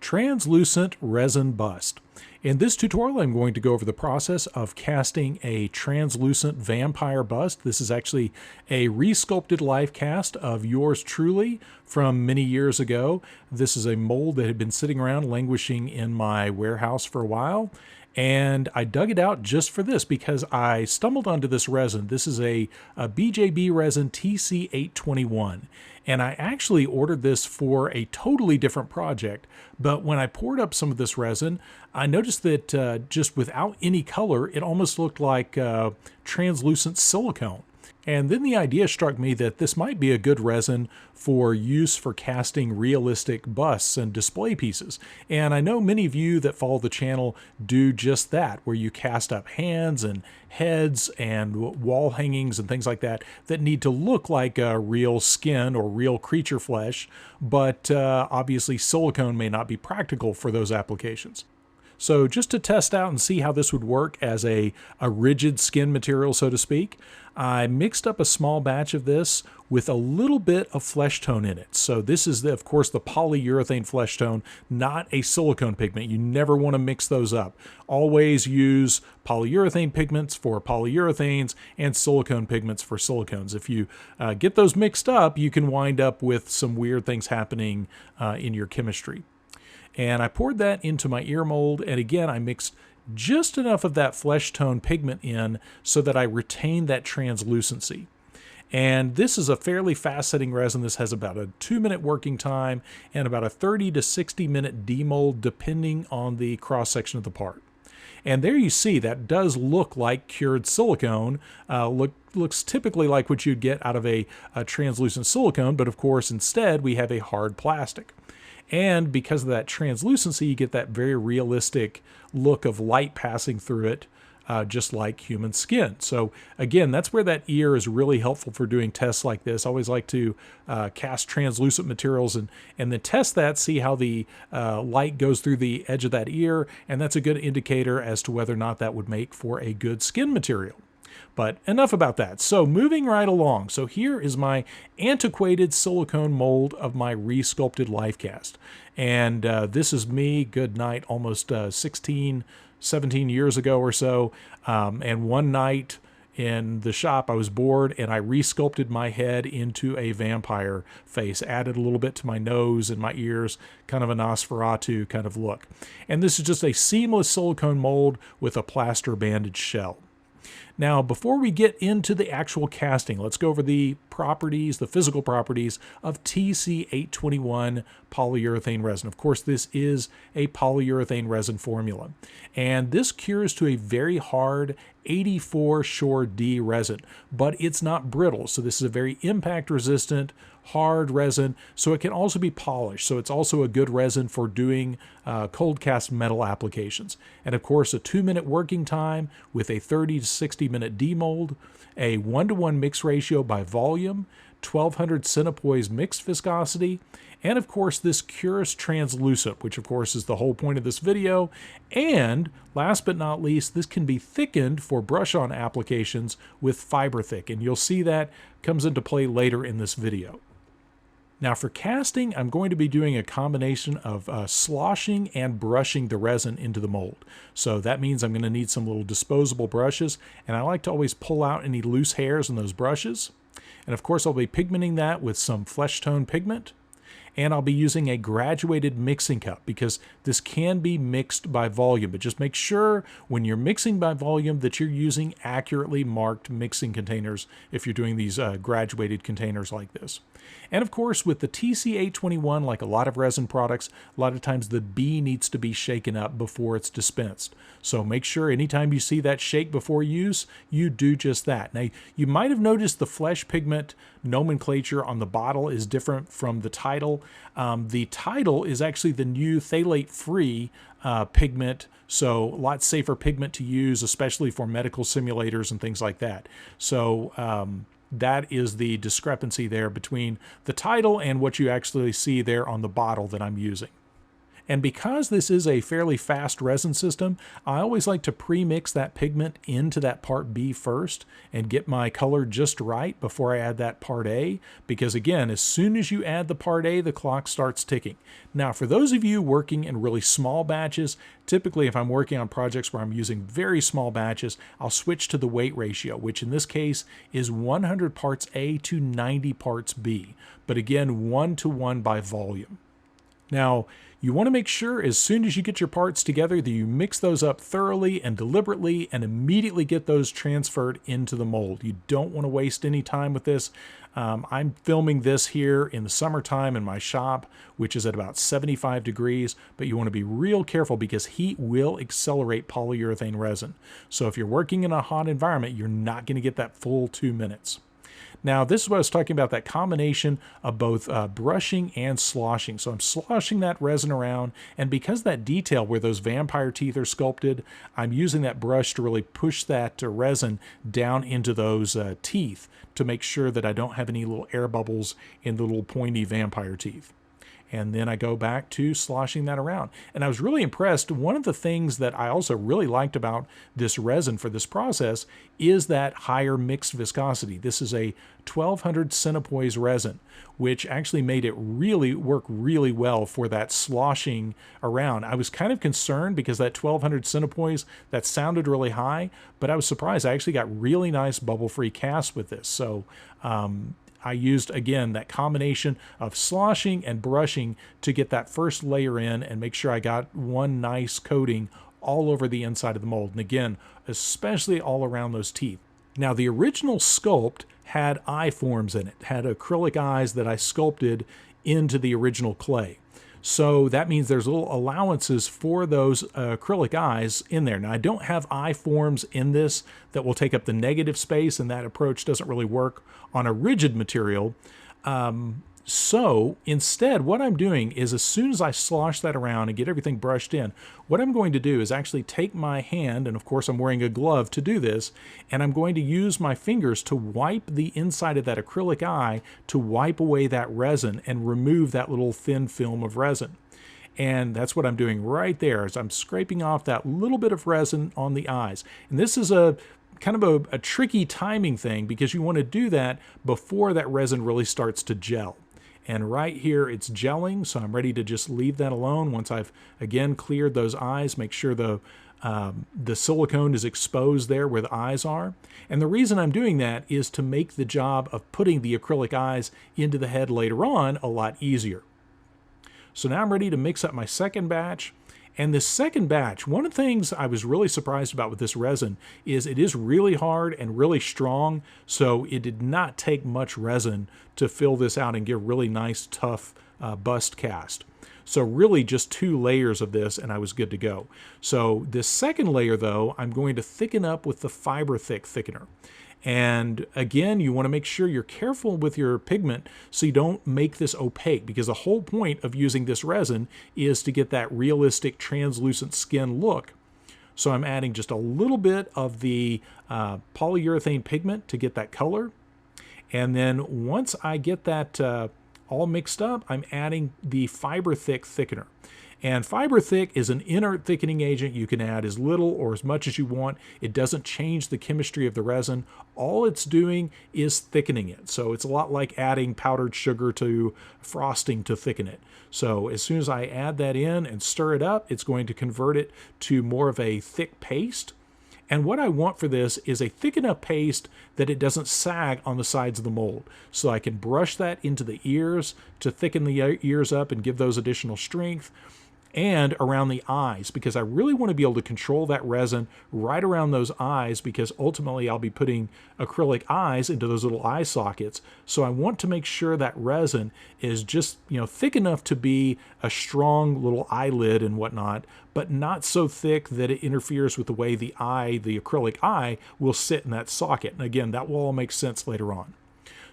translucent resin bust. In this tutorial, I'm going to go over the process of casting a translucent vampire bust. This is actually a re-sculpted life cast of yours truly from many years ago. This is a mold that had been sitting around languishing in my warehouse for a while. And I dug it out just for this because I stumbled onto this resin. This is a BJB resin TC821. And I actually ordered this for a totally different project. But when I poured up some of this resin, I noticed that just without any color, it almost looked like translucent silicone. And then the idea struck me that this might be a good resin for use for casting realistic busts and display pieces. And I know many of you that follow the channel do just that, where you cast up hands and heads and wall hangings and things like that that need to look like real skin or real creature flesh, but obviously silicone may not be practical for those applications. So just to test out and see how this would work as a rigid skin material, so to speak, I mixed up a small batch of this with a little bit of flesh tone in it. So this is, of course, the polyurethane flesh tone, not a silicone pigment. You never want to mix those up. Always use polyurethane pigments for polyurethanes and silicone pigments for silicones. If you get those mixed up, you can wind up with some weird things happening in your chemistry. And I poured that into my ear mold, and again, I mixed just enough of that flesh tone pigment in so that I retained that translucency. And this is a fairly fast setting resin. This has about a 2-minute working time and about a 30 to 60-minute demold depending on the cross section of the part. And there you see that does look like cured silicone. Looks typically like what you'd get out of a translucent silicone, but of course instead we have a hard plastic. And because of that translucency, you get that very realistic look of light passing through it, just like human skin. So again, that's where that ear is really helpful for doing tests like this. I always like to cast translucent materials and then test that, see how the light goes through the edge of that ear, and that's a good indicator as to whether or not that would make for a good skin material. But enough about that. So moving right along. So here is my antiquated silicone mold of my re-sculpted life cast. And this is me, good night, almost 16, 17 years ago or so. And one night in the shop, I was bored and I re-sculpted my head into a vampire face, added a little bit to my nose and my ears, kind of a Nosferatu kind of look. And this is just a seamless silicone mold with a plaster bandage shell. Now, before we get into the actual casting, let's go over the properties, the physical properties of TC821 polyurethane resin. Of course, this is a polyurethane resin formula. And this cures to a very hard 84 Shore D resin, but it's not brittle. So this is a very impact resistant, hard resin, so it can also be polished. So it's also a good resin for doing cold cast metal applications. And of course, a 2-minute working time with a 30 to 60-minute demold, a 1-to-1 mix ratio by volume, 1200 centipoise mixed viscosity, and of course this cures translucent, which of course is the whole point of this video. And last but not least, this can be thickened for brush-on applications with FiberThick, and you'll see that comes into play later in this video. Now for casting, I'm going to be doing a combination of sloshing and brushing the resin into the mold. So that means I'm going to need some little disposable brushes, and I like to always pull out any loose hairs in those brushes. And of course I'll be pigmenting that with some flesh tone pigment. And I'll be using a graduated mixing cup because this can be mixed by volume, but just make sure when you're mixing by volume that you're using accurately marked mixing containers if you're doing these graduated containers like this. And of course, with the TC821, like a lot of resin products, a lot of times the B needs to be shaken up before it's dispensed. So make sure anytime you see that shake before use, you do just that. Now, you might have noticed the flesh pigment nomenclature on the bottle is different from the title. The title is actually the new phthalate-free pigment, so a lot safer pigment to use, especially for medical simulators and things like that. So that is the discrepancy there between the title and what you actually see there on the bottle that I'm using. And because this is a fairly fast resin system, I always like to pre-mix that pigment into that part B first and get my color just right before I add that part A, because again, as soon as you add the part A, the clock starts ticking. Now, for those of you working in really small batches, typically if I'm working on projects where I'm using very small batches, I'll switch to the weight ratio, which in this case is 100 parts A to 90 parts B, but again, 1-to-1 by volume. Now, you want to make sure as soon as you get your parts together that you mix those up thoroughly and deliberately and immediately get those transferred into the mold. You don't want to waste any time with this. I'm filming this here in the summertime in my shop, which is at about 75 degrees, but you want to be real careful because heat will accelerate polyurethane resin. So if you're working in a hot environment, you're not going to get that full 2 minutes. Now, this is what I was talking about, that combination of both brushing and sloshing. So I'm sloshing that resin around, and because that detail where those vampire teeth are sculpted, I'm using that brush to really push that resin down into those teeth to make sure that I don't have any little air bubbles in the little pointy vampire teeth. And then I go back to sloshing that around. And I was really impressed. One of the things that I also really liked about this resin for this process is that higher mixed viscosity. This is a 1200 centipoise resin, which actually made it really work really well for that sloshing around. I was kind of concerned because that 1200 centipoise, that sounded really high, but I was surprised. I actually got really nice bubble-free casts with this. So, I used, again, that combination of sloshing and brushing to get that first layer in and make sure I got one nice coating all over the inside of the mold. And again, especially all around those teeth. Now, the original sculpt had eye forms in it, had acrylic eyes that I sculpted into the original clay. So that means there's little allowances for those acrylic eyes in there. Now, I don't have eye forms in this that will take up the negative space, and that approach doesn't really work on a rigid material. So instead, what I'm doing is as soon as I slosh that around and get everything brushed in, what I'm going to do is actually take my hand, and of course I'm wearing a glove to do this, and I'm going to use my fingers to wipe the inside of that acrylic eye to wipe away that resin and remove that little thin film of resin. And that's what I'm doing right there, is I'm scraping off that little bit of resin on the eyes. And this is a kind of a tricky timing thing because you want to do that before that resin really starts to gel. And right here it's gelling, so I'm ready to just leave that alone once I've, again, cleared those eyes, make sure the silicone is exposed there where the eyes are. And the reason I'm doing that is to make the job of putting the acrylic eyes into the head later on a lot easier. So now I'm ready to mix up my second batch. And this second batch, one of the things I was really surprised about with this resin is it is really hard and really strong, so it did not take much resin to fill this out and get a really nice, tough bust cast. So really just 2 layers of this and I was good to go. So this second layer, though, I'm going to thicken up with the FiberThick thickener. And again, you want to make sure you're careful with your pigment so you don't make this opaque, because the whole point of using this resin is to get that realistic translucent skin look. So I'm adding just a little bit of the polyurethane pigment to get that color. And then once I get that all mixed up, I'm adding the FiberThick thickener. And FiberThick is an inert thickening agent. You can add as little or as much as you want. It doesn't change the chemistry of the resin. All it's doing is thickening it. So it's a lot like adding powdered sugar to frosting to thicken it. So as soon as I add that in and stir it up, it's going to convert it to more of a thick paste. And what I want for this is a thick enough paste that it doesn't sag on the sides of the mold. So I can brush that into the ears to thicken the ears up and give those additional strength, and around the eyes, because I really want to be able to control that resin right around those eyes, because ultimately I'll be putting acrylic eyes into those little eye sockets. So I want to make sure that resin is just, thick enough to be a strong little eyelid and whatnot, but not so thick that it interferes with the way the acrylic eye will sit in that socket. And again, that will all make sense later on.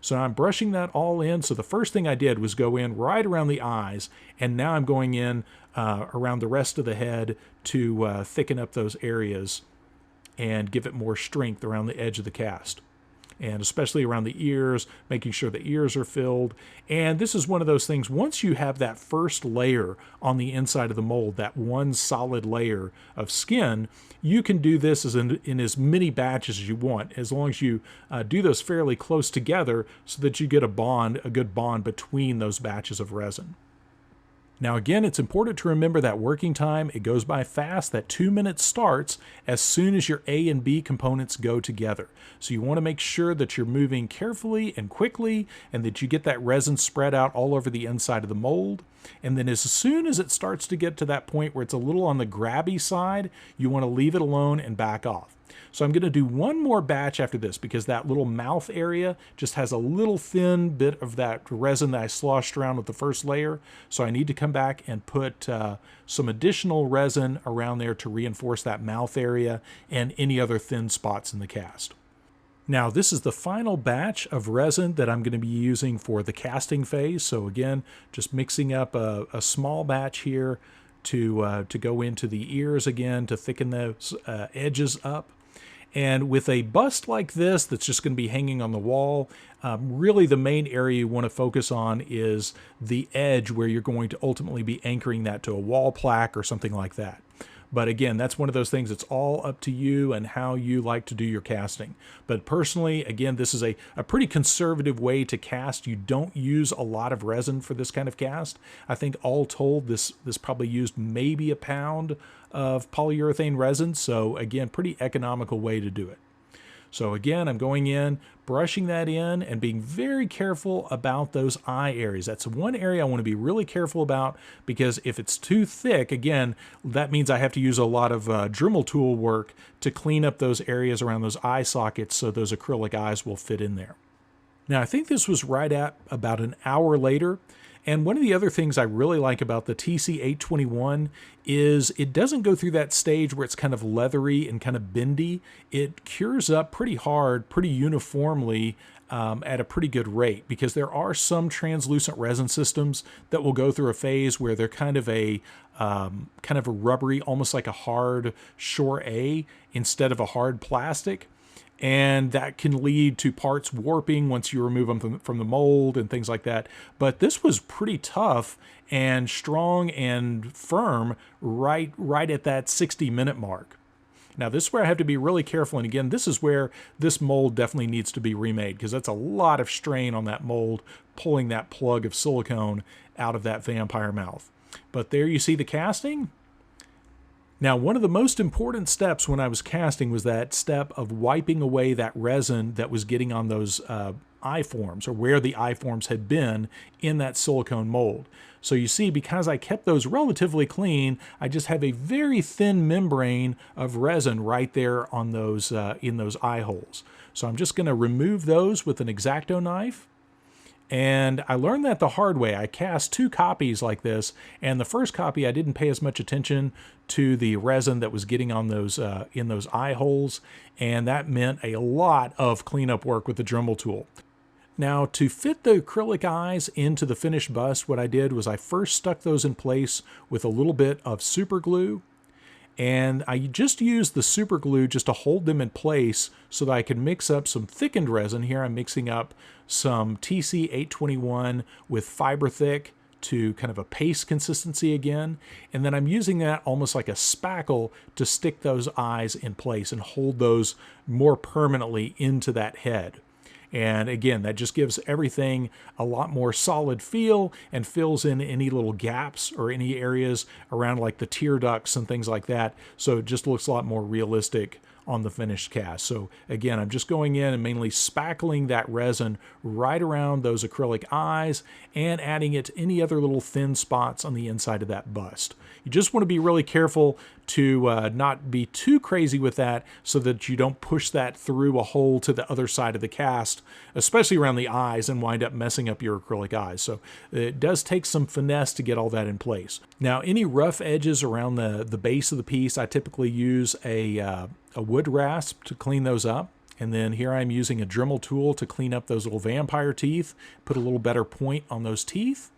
So I'm brushing that all in. So the first thing I did was go in right around the eyes, and now I'm going in around the rest of the head to thicken up those areas and give it more strength around the edge of the cast. and especially around the ears, making sure the ears are filled. And this is one of those things, once you have that first layer on the inside of the mold, that one solid layer of skin, you can do this in as many batches as you want, as long as you do those fairly close together so that you get a good bond between those batches of resin. Now again, it's important to remember that working time, it goes by fast. That 2 minutes starts as soon as your A and B components go together. So you want to make sure that you're moving carefully and quickly and that you get that resin spread out all over the inside of the mold. And then as soon as it starts to get to that point where it's a little on the grabby side, you want to leave it alone and back off. So I'm going to do one more batch after this because that little mouth area just has a little thin bit of that resin that I sloshed around with the first layer. So I need to come back and put some additional resin around there to reinforce that mouth area and any other thin spots in the cast. Now this is the final batch of resin that I'm going to be using for the casting phase. So again, just mixing up a small batch here to go into the ears again to thicken those edges up. And with a bust like this that's just going to be hanging on the wall, really the main area you want to focus on is the edge where you're going to ultimately be anchoring that to a wall plaque or something like that. But again, that's one of those things, it's all up to you and how you like to do your casting. But personally, again, this is a pretty conservative way to cast. You don't use a lot of resin for this kind of cast. I think all told, this probably used maybe a pound of polyurethane resin. So again, pretty economical way to do it. So again, I'm going in, brushing that in and being very careful about those eye areas. That's one area I want to be really careful about because if it's too thick, again, that means I have to use a lot of Dremel tool work to clean up those areas around those eye sockets so those acrylic eyes will fit in there. Now, I think this was right at about an hour later. And one of the other things I really like about the TC821 is it doesn't go through that stage where it's kind of leathery and kind of bendy. It cures up pretty hard, pretty uniformly at a pretty good rate because there are some translucent resin systems that will go through a phase where they're kind of a rubbery, almost like a hard Shore A instead of a hard plastic. And that can lead to parts warping once you remove them from the mold and things like that. But this was pretty tough and strong and firm right at that 60-minute mark. Now this is where I have to be really careful. And again, this is where this mold definitely needs to be remade because that's a lot of strain on that mold, pulling that plug of silicone out of that vampire mouth. But there you see the casting. Now, one of the most important steps when I was casting was that step of wiping away that resin that was getting on those eyeforms or where the eyeforms had been in that silicone mold. So you see, because I kept those relatively clean, I just have a very thin membrane of resin right there on those in those eye holes. So I'm just going to remove those with an X-Acto knife. And I learned that the hard way. I cast 2 copies like this, and the first copy I didn't pay as much attention to the resin that was getting on those in those eye holes, and that meant a lot of cleanup work with the Dremel tool. Now, to fit the acrylic eyes into the finished bust, what I did was I first stuck those in place with a little bit of super glue. And I just used the super glue just to hold them in place so that I could mix up some thickened resin. Here I'm mixing up some TC821 with FiberThick to kind of a paste consistency again. And then I'm using that almost like a spackle to stick those eyes in place and hold those more permanently into that head. And again, that just gives everything a lot more solid feel and fills in any little gaps or any areas around like the tear ducts and things like that. So it just looks a lot more realistic on the finished cast. So again, I'm just going in and mainly spackling that resin right around those acrylic eyes and adding it to any other little thin spots on the inside of that bust. You just want to be really careful to not be too crazy with that so that you don't push that through a hole to the other side of the cast, especially around the eyes, and wind up messing up your acrylic eyes. So it does take some finesse to get all that in place. Now, any rough edges around the base of the piece, I typically use a wood rasp to clean those up. And then here I'm using a Dremel tool to clean up those little vampire teeth, put a little better point on those teeth.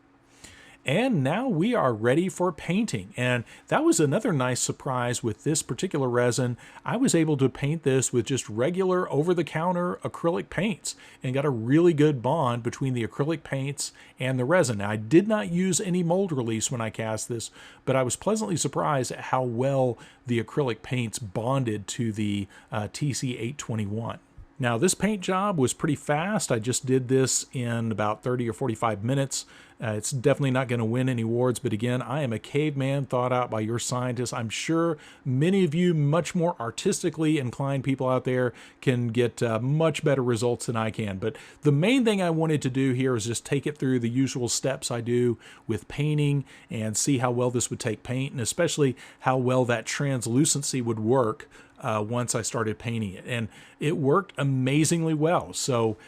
And now we are ready for painting. And that was another nice surprise with this particular resin. I was able to paint this with just regular over-the-counter acrylic paints and got a really good bond between the acrylic paints and the resin. Now, I did not use any mold release when I cast this, but I was pleasantly surprised at how well the acrylic paints bonded to the TC821. Now, this paint job was pretty fast. I just did this in about 30 or 45 minutes. It's definitely not going to win any awards, but again, I am a caveman thought out by your scientists. I'm sure many of you much more artistically inclined people out there can get much better results than I can. But the main thing I wanted to do here is just take it through the usual steps I do with painting and see how well this would take paint, and especially how well that translucency would work once I started painting it. And it worked amazingly well. So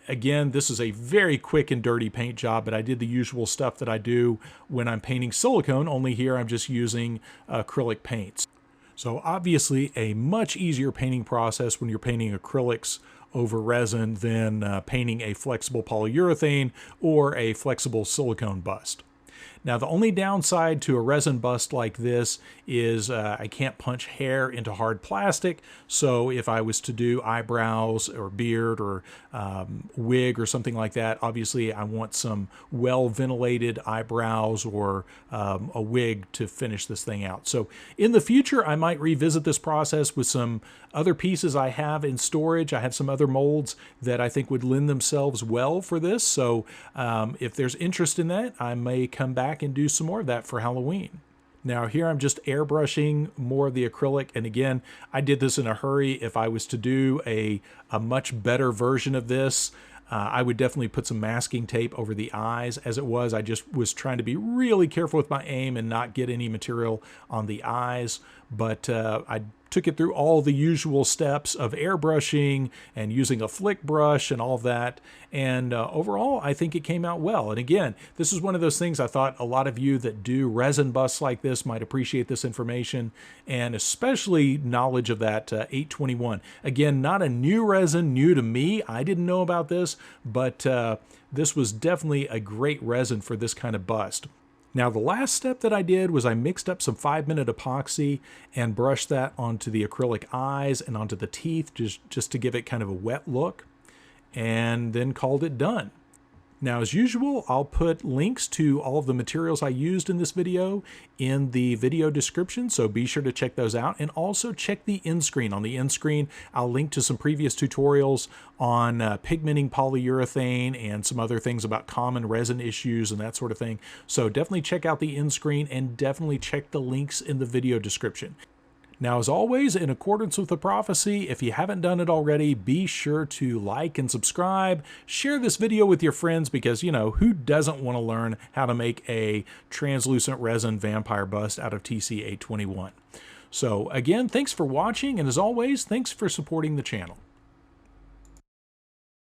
again, this is a very quick and dirty paint job, but I did the usual stuff that I do when I'm painting silicone, only here I'm just using acrylic paints. So obviously a much easier painting process when you're painting acrylics over resin than painting a flexible polyurethane or a flexible silicone bust. Now, the only downside to a resin bust like this is I can't punch hair into hard plastic. So if I was to do eyebrows or beard or wig or something like that, obviously I want some well-ventilated eyebrows or a wig to finish this thing out. So in the future, I might revisit this process with some other pieces I have in storage. I have some other molds that I think would lend themselves well for this. So if there's interest in that, I may come back and do some more of that for Halloween. Now here I'm just airbrushing more of the acrylic, and again, I did this in a hurry. If I was to do a much better version of this, I would definitely put some masking tape over the eyes. As it was, I just was trying to be really careful with my aim and not get any material on the eyes, but I took it through all the usual steps of airbrushing and using a flick brush and all that. And overall, I think it came out well. And again, this is one of those things I thought a lot of you that do resin busts like this might appreciate this information, and especially knowledge of that 821. Again, not a new resin, new to me. I didn't know about this, but this was definitely a great resin for this kind of bust. Now, the last step that I did was I mixed up some 5-minute epoxy and brushed that onto the acrylic eyes and onto the teeth just to give it kind of a wet look, and then called it done. Now, as usual, I'll put links to all of the materials I used in this video in the video description, so be sure to check those out. And also check the end screen. On the end screen, I'll link to some previous tutorials on pigmenting polyurethane and some other things about common resin issues and that sort of thing. So definitely check out the end screen and definitely check the links in the video description. Now, as always, in accordance with the prophecy, if you haven't done it already, be sure to like and subscribe. Share this video with your friends because, you know, who doesn't want to learn how to make a translucent resin vampire bust out of TC821? So again, thanks for watching, and as always, thanks for supporting the channel.